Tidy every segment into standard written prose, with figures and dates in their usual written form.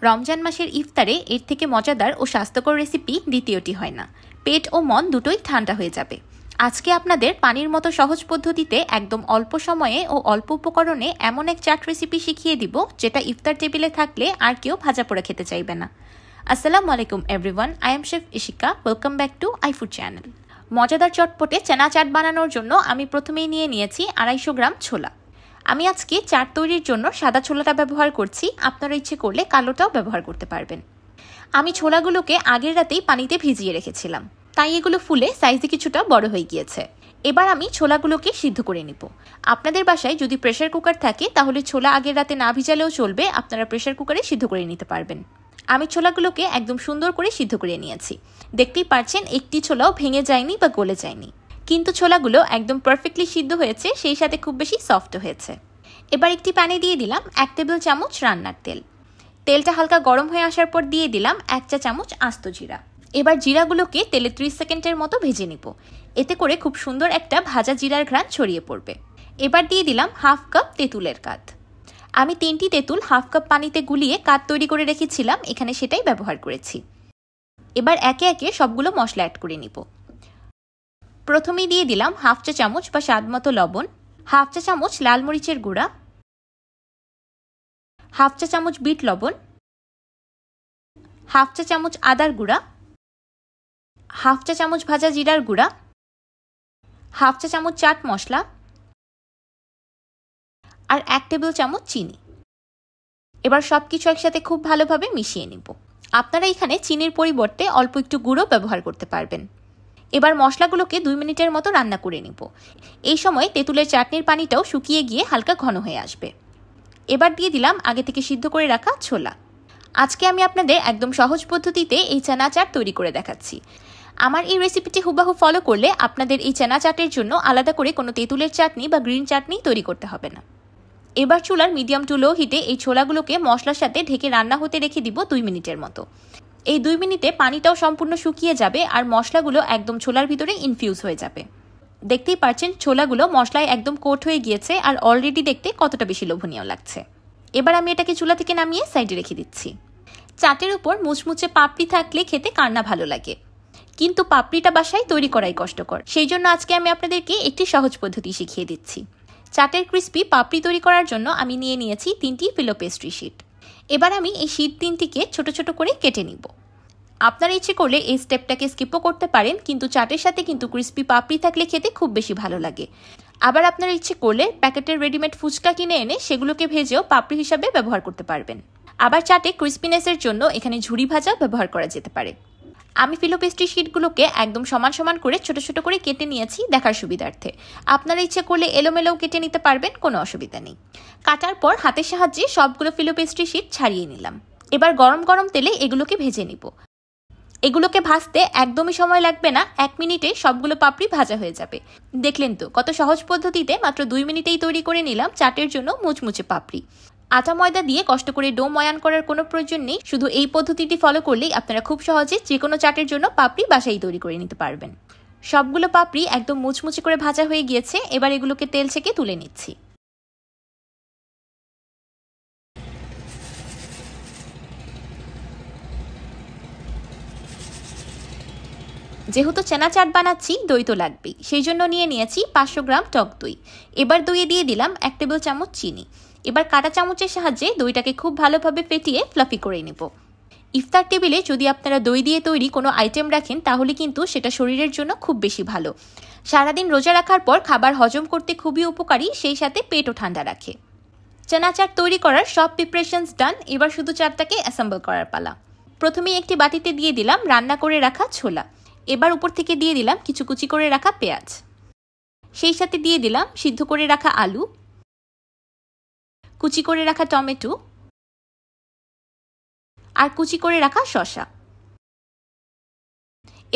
রমজান মাসের ইফতারে এর থেকে মজাদার ও স্বাস্থ্যকর রেসিপি দ্বিতীয়টি হয় না। পেট ও মন দুটোই ঠান্ডা হয়ে যাবে। আজকে আপনাদের পানির মতো সহজ পদ্ধতিতে একদম অল্প সময়ে ও অল্প উপকরণে এমন এক চাট রেসিপি শিখিয়ে দিব যেটা ইফতার টেবিলে থাকলে আর কেউ ভাজা পোড়া খেতে চাইবে না। আসসালামু আলাইকুম everyone, I am chef Ishika. Welcome back to iFood channel. মজাদার চটপটে চেনা চাট বানানোর জন্য আমি প্রথমেই নিয়েছি 250 গ্রাম ছোলা। আমি আজকে চাট তৈরির জন্য সাদা ছোলাটা ব্যবহার করছি, আপনারা ইচ্ছে করলে কালোটাও ব্যবহার করতে পারবেন। আমি ছোলাগুলোকে আগের রাতেই পানিতে ভিজিয়ে রেখেছিলাম, তাই এগুলো ফুলে সাইজে কিছুটা বড় হয়ে গিয়েছে। এবার আমি ছোলাগুলোকে সিদ্ধ করে নিব। আপনাদের বাসায় যদি প্রেসার কুকার থাকে তাহলে ছোলা আগের রাতে না ভিজালেও চলবে, আপনারা প্রেসার কুকারে সিদ্ধ করে নিতে পারবেন। আমি ছোলাগুলোকে একদম সুন্দর করে সিদ্ধ করে নিয়েছি। দেখতেই পাচ্ছেন একটি ছোলাও ভেঙে যায়নি বা গলে যায়নি, কিন্তু ছোলাগুলো একদম পারফেক্টলি সিদ্ধ হয়েছে, সেই সাথে খুব বেশি সফট হয়েছে। এবার একটি প্যানে দিয়ে দিলাম 1 টেবিল চামচ রান্নার তেল। তেলটা হালকা গরম হয়ে আসার পর দিয়ে দিলাম 1 চা চামচ আস্ত জিরা। এবার জিরাগুলোকে তেলে 30 সেকেন্ডের মতো ভেজে নিব, এতে করে খুব সুন্দর একটা ভাজা জিরার ঘ্রাণ ছড়িয়ে পড়বে। এবার দিয়ে দিলাম 1/2 কাপ তেঁতুলের কাঠ। আমি 3টি তেঁতুল 1/2 কাপ পানিতে গুলিয়ে কাঠ তৈরি করে রেখেছিলাম, এখানে সেটাই ব্যবহার করেছি। এবার একে একে সবগুলো মশলা অ্যাড করে নিব। প্রথমেই দিয়ে দিলাম 1/2 চা চামচ বা স্বাদ মতো লবণ, 1/2 চা চামচ লাল মরিচের গুঁড়া, 1/2 চা চামচ বিট লবণ, 1/2 চা চামচ আদার গুঁড়া, 1/2 চা চামচ ভাজা জিরার গুঁড়া, 1/2 চা চামচ চাট মশলা আর 1 টেবিল চামচ চিনি। এবার সবকিছু একসাথে খুব ভালোভাবে মিশিয়ে নিব। আপনারা এখানে চিনির পরিবর্তে অল্প একটু গুঁড়ো ব্যবহার করতে পারবেন। এবার মশলাগুলোকে 2 মিনিটের মতো রান্না করে নিব। এই সময় তেঁতুলের চাটনির পানিটাও শুকিয়ে গিয়ে হালকা ঘন হয়ে আসবে। এবার দিয়ে দিলাম আগে থেকে সিদ্ধ করে রাখা ছোলা। আজকে আমি আপনাদের একদম সহজ পদ্ধতিতে এই চানা চাট তৈরি করে দেখাচ্ছি। আমার এই রেসিপিটি হুবহু ফলো করলে আপনাদের এই চানা চাটের জন্য আলাদা করে কোনো তেঁতুলের চাটনি বা গ্রিন চাটনি তৈরি করতে হবে না। এবার চুলার মিডিয়াম টু লো হিটে এই ছোলাগুলোকে মশলার সাথে ঢেকে রান্না হতে রেখে দিব 2 মিনিটের মতো। এই 2 মিনিটে পানিটাও সম্পূর্ণ শুকিয়ে যাবে আর মশলাগুলো একদম ছোলার ভিতরে ইনফিউজ হয়ে যাবে। দেখতেই পাচ্ছেন ছোলাগুলো মশলায় একদম কোট হয়ে গিয়েছে আর অলরেডি দেখতে কতটা বেশি লোভনীয় লাগছে। এবার আমি এটাকে চুলা থেকে নামিয়ে সাইডে রেখে দিচ্ছি। চাটের উপর মুচমুচে পাপড়ি থাকলে খেতে কার না ভালো লাগে, কিন্তু পাপড়িটা বাসায় তৈরি করাই কষ্টকর। সেই জন্য আজকে আমি আপনাদেরকে একটি সহজ পদ্ধতি শিখিয়ে দিচ্ছি। চাটের ক্রিস্পি পাপড়ি তৈরি করার জন্য আমি নিয়েছি 3টি ফিলো পেস্ট্রি শিট। এবার আমি এই শিট 3টিকে ছোট ছোট করে কেটে নিব। আপনারা ইচ্ছে করলে এই স্টেপটাকে স্কিপও করতে পারেন, কিন্তু চাটের সাথে কিন্তু ক্রিস্পি পাপড়ি থাকলে খেতে খুব বেশি ভালো লাগে। আবার আপনারা ইচ্ছে করলে প্যাকেটের রেডিমেড ফুচকা কিনে এনে সেগুলোকে ভেজেও পাপড়ি হিসাবে ব্যবহার করতে পারবেন। আবার চাটে ক্রিস্পিনেসের জন্য এখানে ঝুরি ভাজা ব্যবহার করা যেতে পারে। আমি ফিলো পেস্ট্রি শিটগুলোকে একদম সমান সমান করে ছোট ছোট করে কেটে নিয়েছি দেখার সুবিধার্থে। আপনারা ইচ্ছে করলে এলোমেলোও কেটে নিতে পারবেন, কোনো অসুবিধা নেই। কাটার পর হাতের সাহায্যে সবগুলো ফিলো পেস্ট্রি শিট ছাড়িয়ে নিলাম। এবার গরম গরম তেলে এগুলোকে ভেজে নিব। এগুলোকে ভাজতে একদমই সময় লাগবে না, 1 মিনিটে সবগুলো পাপড়ি ভাজা হয়ে যাবে। দেখলেন তো কত সহজ পদ্ধতিতে মাত্র 2 মিনিটেই তৈরি করে নিলাম চাটের জন্য মুচমুচে পাপড়ি। আটা ময়দা দিয়ে কষ্ট করে ডো ময়ান করার কোনো প্রয়োজন নেই, শুধু এই পদ্ধতিটি ফলো করলেই আপনারা খুব সহজে যে কোনো চাটের জন্য পাপড়ি বাসায় তৈরি করে নিতে পারবেন। সবগুলো পাপড়ি একদম মুচমুচে করে ভাজা হয়ে গিয়েছে, এবার এগুলোকে তেল থেকে তুলে নিচ্ছি। যেহেতু চেনা চাট বানাচ্ছি দই তো লাগবেই, সেই জন্য নিয়েছি 500 গ্রাম টক দই। এবার দইয়ে দিয়ে দিলাম 1 টেবিল চামচ চিনি। এবার কাঁটা চামচের সাহায্যে দইটাকে খুব ভালোভাবে ফেটিয়ে ফ্লাফি করে নেব। ইফতার টেবিলে যদি আপনারা দই দিয়ে তৈরি কোনো আইটেম রাখেন তাহলে কিন্তু সেটা শরীরের জন্য খুব বেশি ভালো। সারাদিন রোজা রাখার পর খাবার হজম করতে খুবই উপকারী, সেই সাথে পেটও ঠান্ডা রাখে। চেনা চাট তৈরি করার সব প্রিপারেশনস ডান, এবার শুধু চাটটাকে অ্যাসেম্বল করার পালা। প্রথমেই একটি বাটিতে দিয়ে দিলাম রান্না করে রাখা ছোলা। এবার উপর থেকে দিয়ে দিলাম কিছু কুচি করে রাখা পেঁয়াজ, সেই সাথে দিয়ে দিলাম সিদ্ধ করে রাখা আলু, কুচি করে রাখা টমেটো আর কুচি করে রাখা শসা।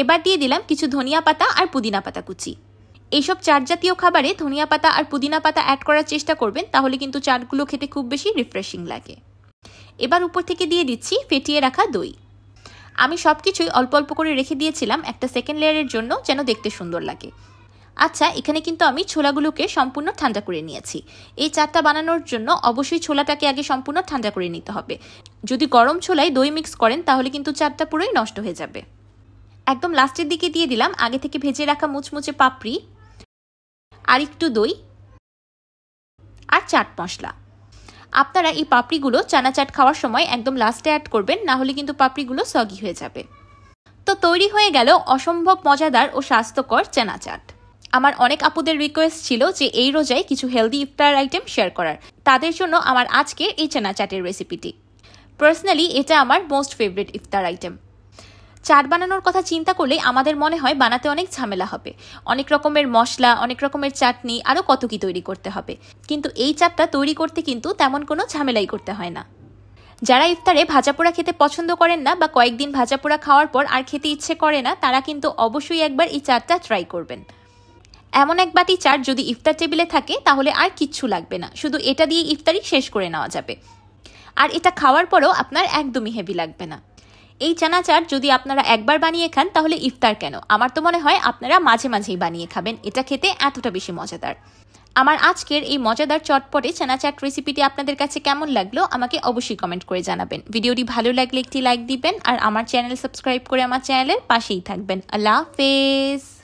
এবার দিয়ে দিলাম কিছু ধনিয়া পাতা আর পুদিনা পাতা কুচি। এইসব চাট জাতীয় খাবারে ধনিয়া পাতা আর পুদিনা পাতা অ্যাড করার চেষ্টা করবেন, তাহলে কিন্তু চাটগুলো খেতে খুব বেশি রিফ্রেশিং লাগে। এবার উপর থেকে দিয়ে দিচ্ছি ফেটিয়ে রাখা দই। আমি সব কিছুই অল্প অল্প করে রেখে দিয়েছিলাম একটা সেকেন্ড লেয়ারের জন্য, যেন দেখতে সুন্দর লাগে। আচ্ছা, এখানে কিন্তু আমি ছোলাগুলোকে সম্পূর্ণ ঠান্ডা করে নিয়েছি। এই চাটটা বানানোর জন্য অবশ্যই ছোলাটাকে আগে সম্পূর্ণ ঠান্ডা করে নিতে হবে। যদি গরম ছোলায় দই মিক্স করেন তাহলে কিন্তু চাটটা পুরোই নষ্ট হয়ে যাবে। একদম লাস্টের দিকে দিয়ে দিলাম আগে থেকে ভেজে রাখা মুচমুচে পাপড়ি, আর একটু দই আর চাট মশলা। আপনারা এই পাপড়িগুলো চানা চাট খাওয়ার সময় একদম লাস্টে অ্যাড করবেন, না হলে কিন্তু পাপড়িগুলো সগি হয়ে যাবে। তো তৈরি হয়ে গেল অসম্ভব মজাদার ও স্বাস্থ্যকর চানা চাট। আমার অনেক আপুদের রিকোয়েস্ট ছিল যে এই রোজায় কিছু হেলদি ইফতার আইটেম শেয়ার করার, তাদের জন্য আমার আজকের এই চানা চাটের রেসিপিটি। পার্সোনালি এটা আমার মোস্ট ফেভারিট ইফতার আইটেম। চাট বানানোর কথা চিন্তা করলে আমাদের মনে হয় বানাতে অনেক ঝামেলা হবে, অনেক রকমের মশলা, অনেক রকমের চাটনি, আরও কত কি তৈরি করতে হবে। কিন্তু এই চাটটা তৈরি করতে কিন্তু তেমন কোনো ঝামেলাই করতে হয় না। যারা ইফতারে ভাজাপোড়া খেতে পছন্দ করেন না বা কয়েকদিন ভাজাপোড়া খাওয়ার পর আর খেতে ইচ্ছে করে না, তারা কিন্তু অবশ্যই একবার এই চাটটা ট্রাই করবেন। এমন এক বাটি চাট যদি ইফতার টেবিলে থাকে তাহলে আর কিচ্ছু লাগবে না, শুধু এটা দিয়ে ইফতারি শেষ করে নেওয়া যাবে। আর এটা খাওয়ার পরেও আপনার একদমই হেভি লাগবে না। এই চানা চাট যদি আপনারা একবার বানিয়ে খান তাহলে ইফতার কেন, আমার তো মনে হয় আপনারা মাঝে মাঝেই বানিয়ে খাবেন, এটা খেতে এতটা বেশি মজাদার। আমার আজকের এই মজাদার চটপটে চানা চাট রেসিপিটি আপনাদের কাছে কেমন লাগলো আমাকে অবশ্যই কমেন্ট করে জানাবেন। ভিডিওটি ভালো লাগলে একটি লাইক দিবেন আর আমার চ্যানেল সাবস্ক্রাইব করে আমার চ্যানেলের পাশেই থাকবেন। আল্লাহ হাফেজ।